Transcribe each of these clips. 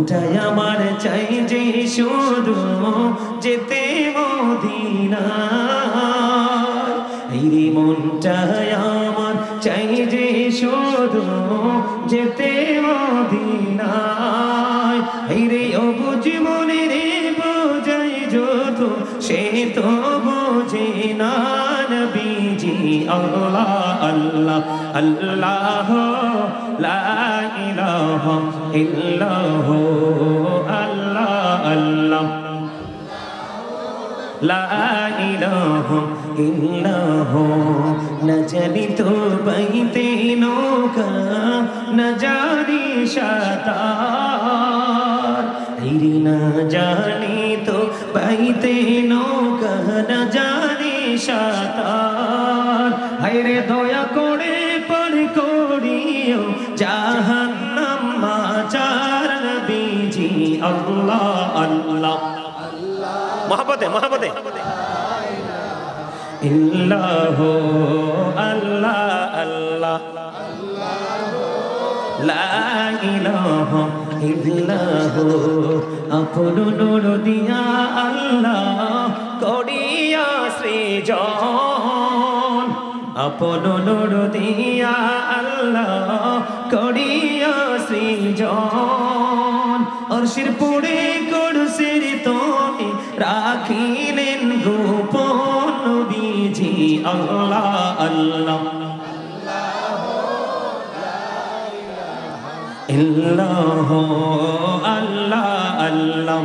মনটাই আমার চাই যে শুধু যেতে মদিনায়। এই রে মনটাই আমার চাই যে শুধু যেতে মদিনায়। এই রে অবুঝ মনে রে বোঝাই যত সে তো বোঝে না নবীজি। আল্লাহ আল্লাহ আল্লাহ লা ইলাহা ইল্লাল্লাহ আল্লাহ আল্লাহ লা ইলাহা ইল্লাল্লাহ। না জানি তো বাইতে নৌকা না জানি সাঁতার। হিরি না জানি তো বাইতে নৌকা না জানি সাঁতার। হায়রে দয়া করে পার করিও জাহান্নাম মাঝার নবীজি। আল্লাহ আল্লাহ মহাব্বতে মহাব্বতে ইল্লাহ আল্লাহ আল্লাহ লা ইলাহা ইল্লাল্লাহ। আপন নূর দিয়া আল্লাহ করিয়া সৃজন। আপন নূর দিয়া আল্লাহ করিয়া সৃজন। অর্শের পুরে করছের তুমি রাখিলেন গোপন নবীজি। আল্লাহ আল্লাহ ইল্লাহ আল্লাহ আল্লাহ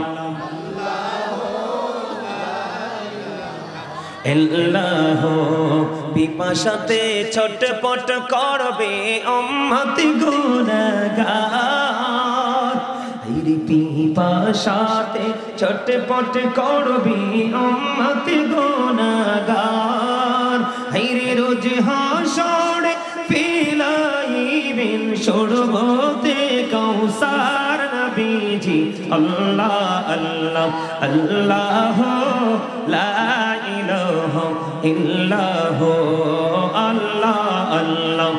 ইল্লাহ। পিপাসাতে ছটপট করবে উম্মত গুনাহগার। হায়রে পিপাসাতে ছটপট করবে উম্মত গুনাহগার। হায়রে রোজ হাসরে পিলাইবেন শরবতে কাউসার নবীজি। আল্লাহ আল্লাহ আল্লাহ লা ইলাহা ইল্লাল্লাহ আল্লাহ আল্লাহ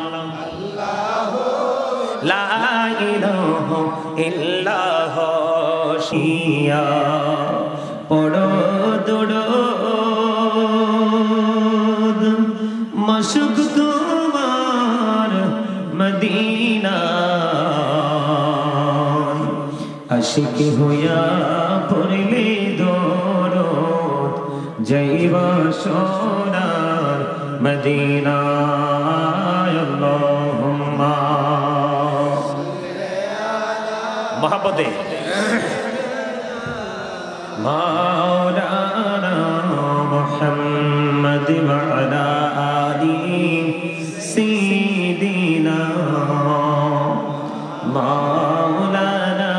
লা ইলাহা ইল্লাল্লাহ। শিয়া পড়ো দরুদ মাশুক তোমার মদিনা। আশিক হইয়া পড়লে দরুদ যাইবা সোনার মদিনায়। আল্লাহুম্মা মহাব্বতে মাওলানা মুহাম্মদ ওয়া আলা আলিহি সাইয়্যিদিনা। মাওলানা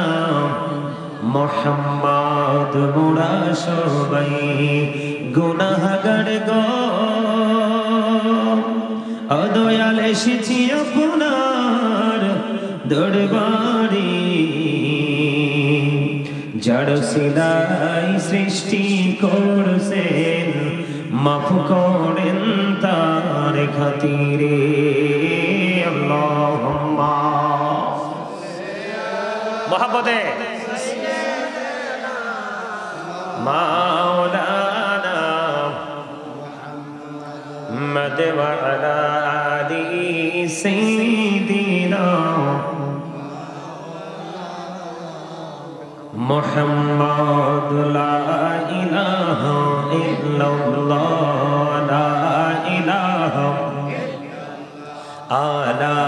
মুহাম্মদ মোরা সবাই গুনাহগার গো। অদয়াল এসেছি আপনার দরবারে। যার সিলাই সৃষ্টি করছেন মাফ করেন তার খাতিরে। আল্লাহুম্মা মহাব্বতে মাওলানা মুহাম্মদ ওয়া আলা আলিহি সাইয়্যিদিনা। মুহাম্মদ লা ইলাহা ইল্লাল্লাহ লা ইলাহা লা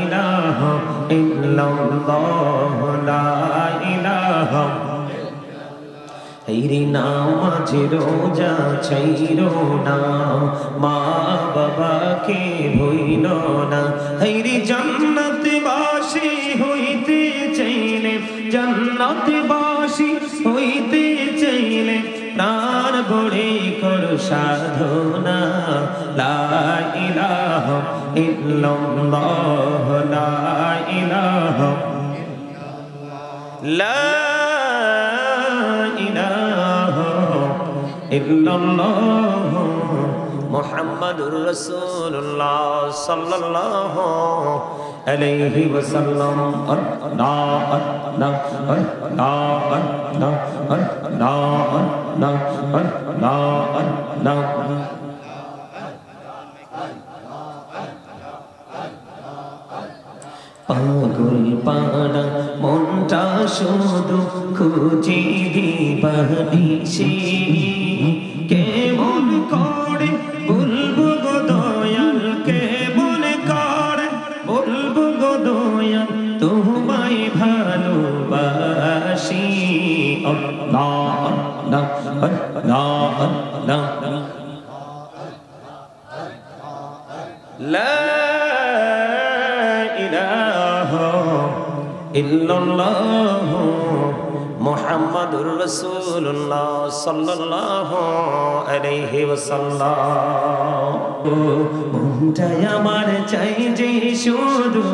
ইলাহা ইল্লাল্লাহ লা ইলাহা। হায়রে নামাজ রোজা ছাইরো না মা বাবাকে ভুইলো না। হায়রে জান্নাতবাসী হইতে চাইলে জান্নাতবাসী হইতে চাইলে প্রাণ ভরে কর সাধনা। লা ইলাহা ইল্লাল্লাহ লা ইলাহা লা ইল্লাল্লাহ মুহাম্মাদুর রাসূলুল্লাহ সাল্লাল্লাহু عليه وسلم পাগল পাড়া মনটা শুধু খুঁজে দিবানিশি কেমন করে বলবো গো দয়াল কেমন করে বলবো গো দয়াল তোমায় ভালোবাসি আল্লাহ আল্লাহ আল্লাহ আল্লাহ লা ইল্লাল্লাহ মুহাম্মাদুর রাসূলুল্লাহ সাল্লাল্লাহু আলাইহি ওয়াসাল্লাম মনটা আমার চাই যে শুধু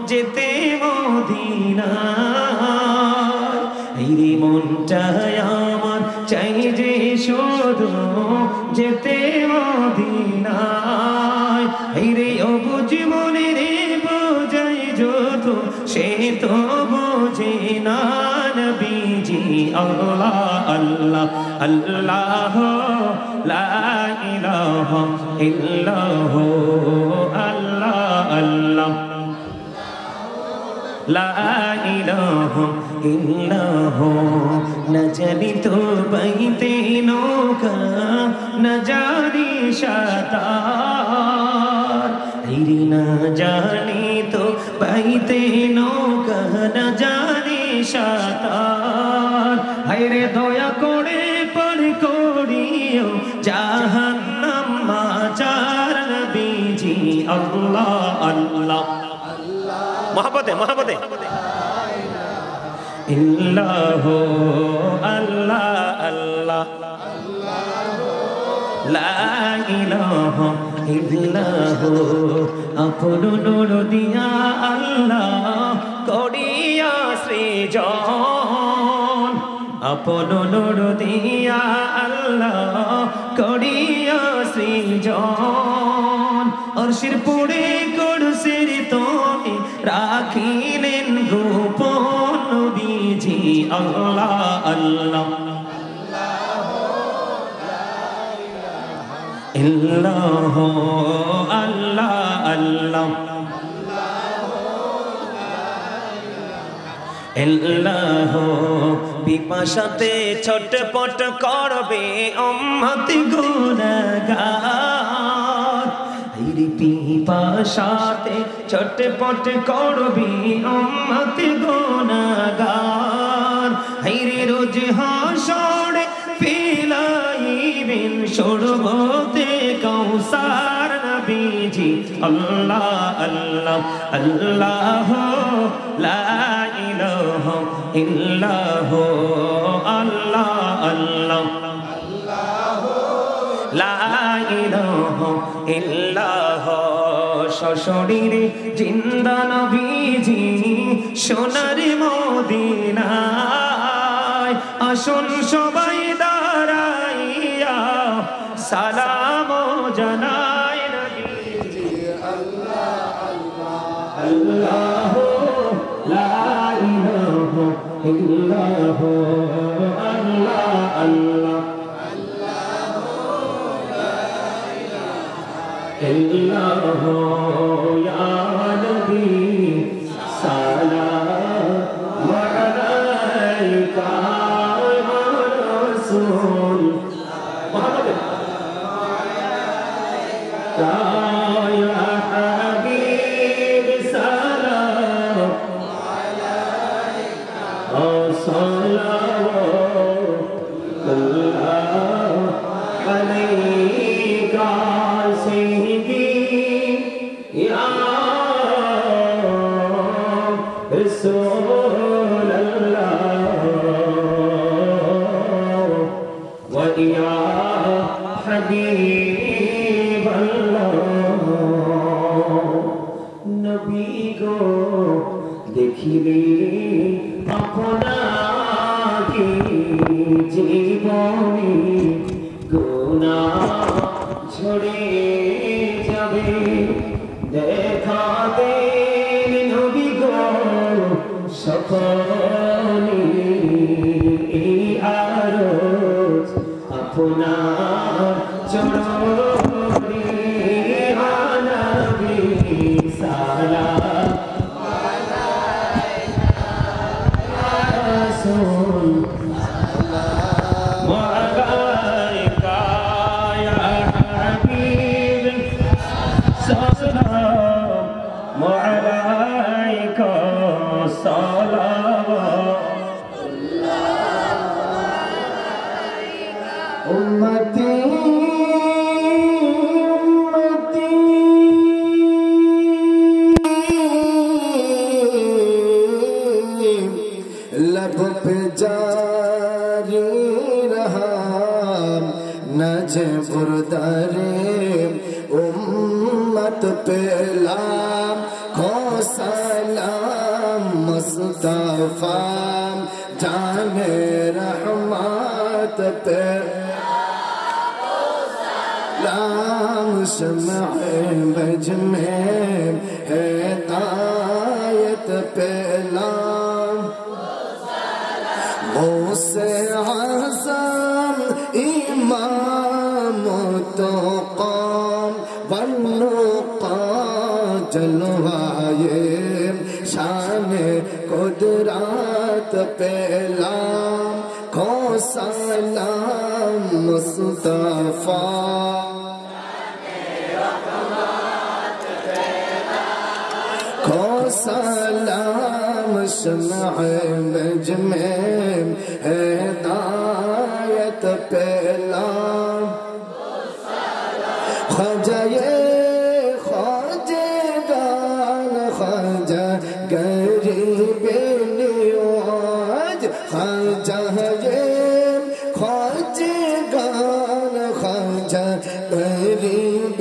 যেতে মদিনায় এই মনটা আমার চাই যে শুধু যেতে মদিনায় এই রে অবুঝ মনে রে বোঝাই যত সে তো বোঝে না নবীজি আল্লাহ আল্লাহ আল্লাহ লা ইলাহা ইল্লাল্লাহ আল্লাহ আল্লাহ লা ইলাহা ইল্লাল্লাহ না জানি তো বাইতে নৌকা না জানি সাঁতার না জানি তো বাইতে নৌকা না জানি সাঁতার হায়রে দয়া করে পার করিও জাহান্নাম মাঝার নবীজি আল্লাহ আল্লাহ মহব্বতে মহব্বতে ইল্লাহ আল্লাহ আল্লাহ লা ইলাহা ইল্লাল্লাহ আপন নূর দিয়া আল্লাহ করিয়া সৃজন আপন নূর দিয়া আল্লাহ করিয়া সৃজন আরশের পুরে কুরসির তোহে রাখিলেন গোপন নবীজি আল্লাহ আল্লাহ ইল্লাহ আল্লাহ আল্লাহ ইল্লাহ পিপাসাতে ছটপট করবে উম্মত গুনাহগার এই পিপাসাতে ছটপট করবে উম্মত গুনাহগার এই রোজ হাসরে ফিলাইবেন শরবতে কাউসার নবীজি আল্লাহ আল্লাহ আল্লাহ লা ইলাহা ইল্লাল্লাহ আল্লাহ আল্লাহ লা ইলাহা ইল্লাল্লাহ সশরীরে জিন্দা নবীজি সোনার মদিনায় আসুন সবাই দাঁড়াইয়া সালাম জানাই নবীজি আল্লাহ আল্লাহ লা ইলাহা ইল্লাল্লাহ আল্লাহ আল্লাহ ইল্লাল্লাহ ইয়া নবী সালাম আলাইকা ইয়া রাসূল মুহাম্মদ ইয়া হাবিব সালাম আলাইকা সালাওয়াতুল্লাহ আলাইকা رسول الله ويا حبيب الله نبي को देखिले আপনাকে জীবনে গুনাহ ঝরে যাবে দেখাতে রজনী আরজ আপনার চরণে নবী সালাম রাসূল মালাইকা ইয়া হাবিব সালাম মালাইকা সালাওয়াত উম্মতি लब पे जारी रहा नजे बुरदारे उम्मत पे लाम को सलाम मुस्तफा जाने रहमत पे लाम शम्अ बज में हिदायत पे लाम غوث اعظم امام تو قوم والنقا جلوائے شان قدرات پہ لام کو سلام مصطفیٰ کو سلام شمع بج میں ہدایت پہ لام خواجہ خواجگان خواجہ غریب نیاز خواجہ خواجگان خواجہ غریب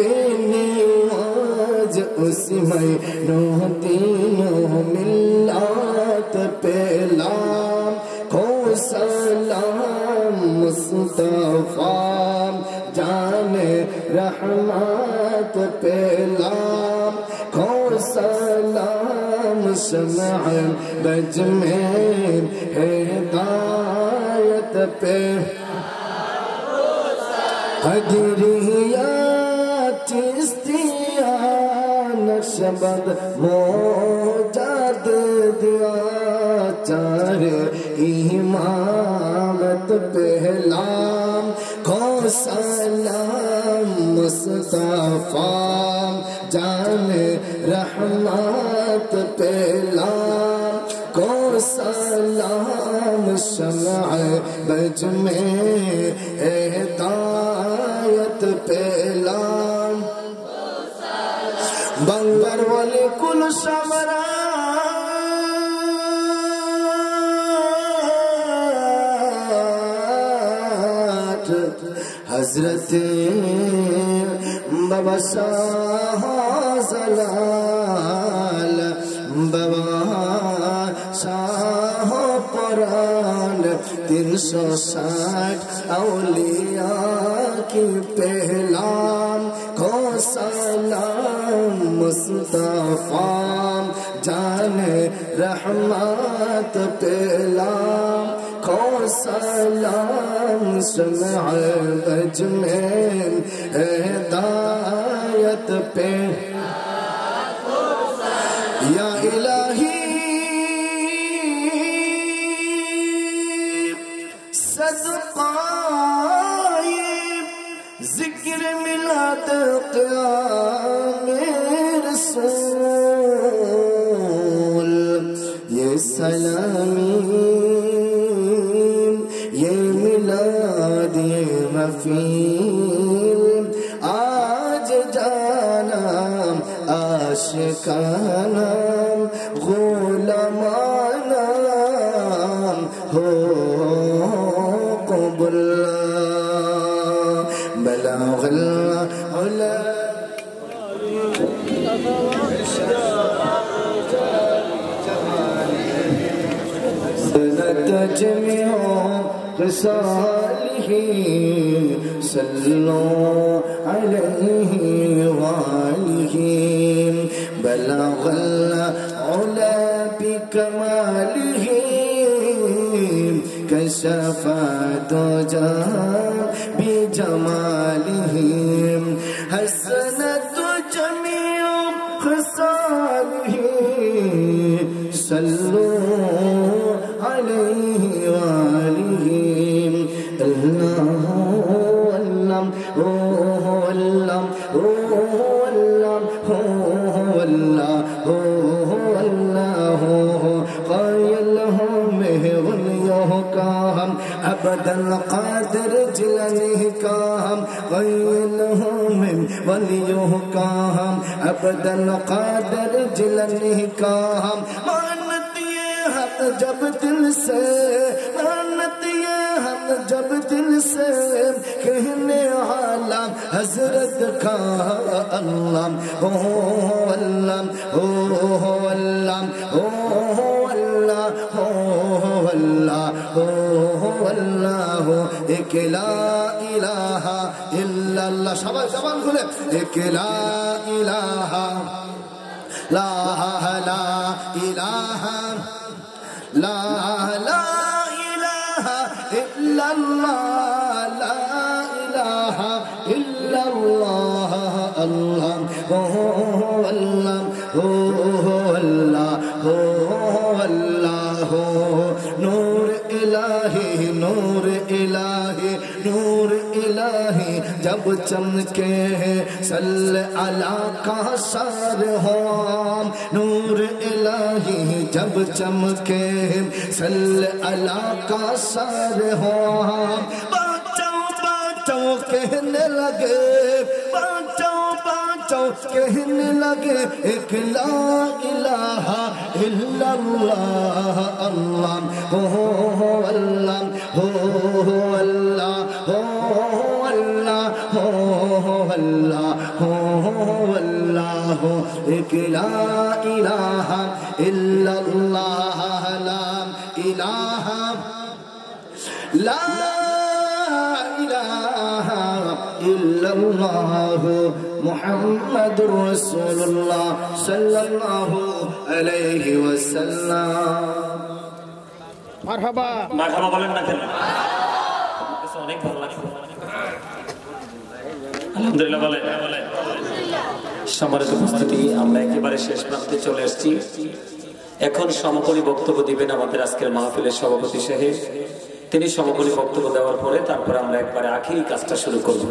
نیاز اسی میں نو دینوں ملات پہ لام کو سلام مصطفیٰ جان رحمت پہ لام کو سلام شمع بج میں ہدایت پہ قدریات چشتیہ نقشبند موجد دیا چار امامت پہ لام کو سلام مصطفیٰ جان رحمت پہ لام کو سلام شمع بج میں ہدایت پہ لام بنگر والی کل سمرات حضرت بابا شاہ زلال بابا شاہ پران 360 اولیاء کی پہلام کو سلام مصطفیٰ جان رحمت پہ لام کو سلام شمع بج میں ہدایت پہ یا الہی صدقہ ذکر ملاد قیام رسول یہ سلامی یہ ملاد یہ محفل آج جانا عاشقانہ غلامانہ ہو قبول بلاغ العلا سنتجمع خصاله صلوا عليه وآله بلغ العلا بكماله شفاعت جان بجماله حسنت جميع خصاله صلوا عليه وآله عبد القادر جلانه کا ہم غیر من ولیوں کا ہم عبد القادر جلانه کا ہم مانت یہ حق جب دل سے مانت یہ حق جب دل سے کہنے والا حضرت کا اللہ ہو اللہ ہو اللہ ہو اللہ ہو اللہ ہو اللہ ایک لا الہ الا اللہ شباب زبان کھلے ایک لا الہ لا لا الہ لا لا الہ الا اللہ لا الہ الا اللہ اللہ ہو اللہ ہو اللہ ہو اللہ ہو نور الہی نور الہی نور الہی جب چمکے صلی علی کا سر ہو نور الہی جب چمکے صلی علی کا سر ہو بچو بچو کہنے لگے بچو بچو کہنے لگے ایک لا الہ الا اللہ اللہ ہو اللہ ہو اللہ ہو اللہ ہو اللہ ہو اللہ ہو ایک لا الہ الا اللہ لا الہ لا الہ الا اللہ محمد رسول اللہ صلی اللہ علیہ وسلم মারহাবা মারহাবা বলেন না কেন অনেক ভালো লাগছে আলহামদুলিল্লাহ বলে সম্মানিত উপস্থিতি আমরা একেবারে শেষ প্রান্তে চলে এসেছি এখন সমাপনী বক্তব্য দিবেন আমাদের আজকের মাহফিলের সভাপতি সাহেব তিনি সমাপনী বক্তব্য দেওয়ার পরে তারপরে আমরা একবারে আখিরি কাজটা শুরু করব